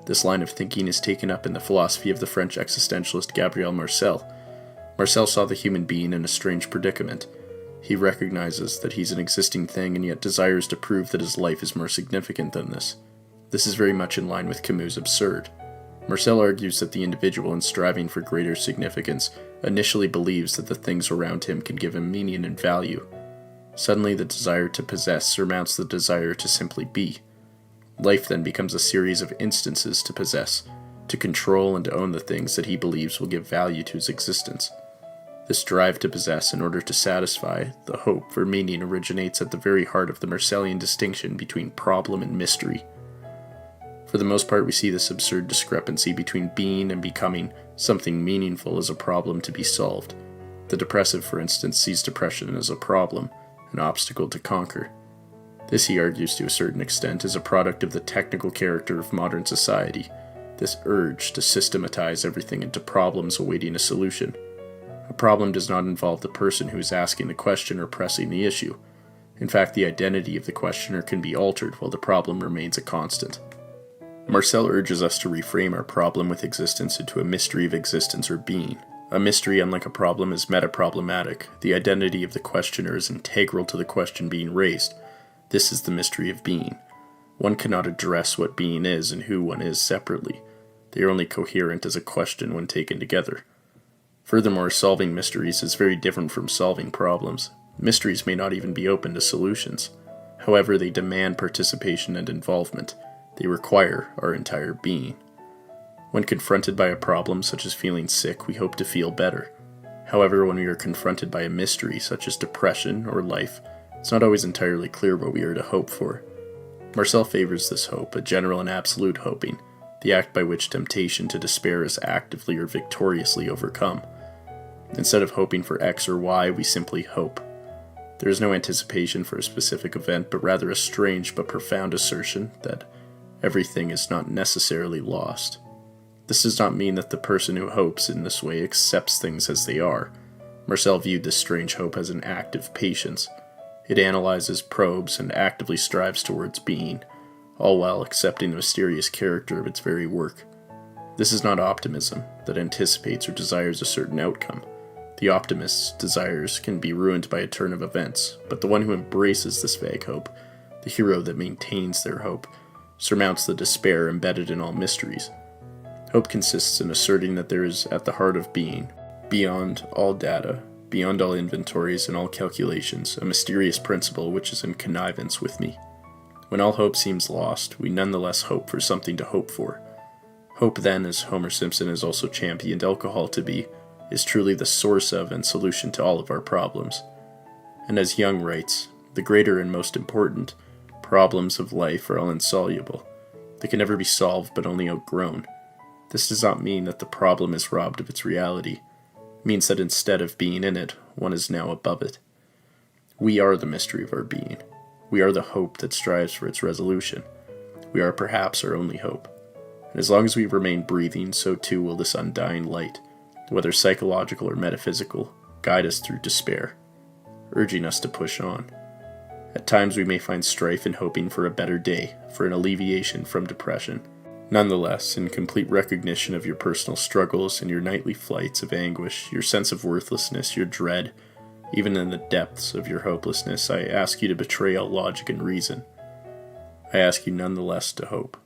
This line of thinking is taken up in the philosophy of the French existentialist Gabriel Marcel. Marcel saw the human being in a strange predicament. He recognizes that he's an existing thing and yet desires to prove that his life is more significant than this. This is very much in line with Camus' Absurd. Marcel argues that the individual, in striving for greater significance, initially believes that the things around him can give him meaning and value. Suddenly, the desire to possess surmounts the desire to simply be. Life then becomes a series of instances to possess, to control and to own the things that he believes will give value to his existence. This drive to possess in order to satisfy the hope for meaning originates at the very heart of the Marcellian distinction between problem and mystery. For the most part, we see this absurd discrepancy between being and becoming something meaningful as a problem to be solved. The depressive, for instance, sees depression as a problem, an obstacle to conquer. This, he argues to a certain extent, is a product of the technical character of modern society, this urge to systematize everything into problems awaiting a solution. A problem does not involve the person who is asking the question or pressing the issue. In fact, the identity of the questioner can be altered while the problem remains a constant. Marcel urges us to reframe our problem with existence into a mystery of existence or being. A mystery, unlike a problem, is metaproblematic. The identity of the questioner is integral to the question being raised. This is the mystery of being. One cannot address what being is and who one is separately. They are only coherent as a question when taken together. Furthermore, solving mysteries is very different from solving problems. Mysteries may not even be open to solutions. However, they demand participation and involvement. They require our entire being. When confronted by a problem such as feeling sick, we hope to feel better. However, when we are confronted by a mystery such as depression or life, it's not always entirely clear what we are to hope for. Marcel favors this hope, a general and absolute hoping, the act by which temptation to despair is actively or victoriously overcome. Instead of hoping for X or Y, we simply hope. There is no anticipation for a specific event, but rather a strange but profound assertion that everything is not necessarily lost. This does not mean that the person who hopes in this way accepts things as they are. Marcel viewed this strange hope as an act of patience. It analyzes, probes, and actively strives towards being, all while accepting the mysterious character of its very work. This is not optimism that anticipates or desires a certain outcome. The optimist's desires can be ruined by a turn of events, but the one who embraces this vague hope, the hero that maintains their hope, surmounts the despair embedded in all mysteries. Hope consists in asserting that there is at the heart of being, beyond all data, beyond all inventories and all calculations, a mysterious principle which is in connivance with me. When all hope seems lost, we nonetheless hope for something to hope for. Hope then, as Homer Simpson has also championed alcohol to be, is truly the source of and solution to all of our problems. And as Young writes, the greater and most important problems of life are all insoluble. They can never be solved but only outgrown. This does not mean that the problem is robbed of its reality. It means that instead of being in it, one is now above it. We are the mystery of our being. We are the hope that strives for its resolution. We are perhaps our only hope. And as long as we remain breathing, so too will this undying light, whether psychological or metaphysical, guide us through despair, urging us to push on. At times we may find strife in hoping for a better day, for an alleviation from depression. Nonetheless, in complete recognition of your personal struggles and your nightly flights of anguish, your sense of worthlessness, your dread, even in the depths of your hopelessness, I ask you to betray all logic and reason. I ask you nonetheless to hope.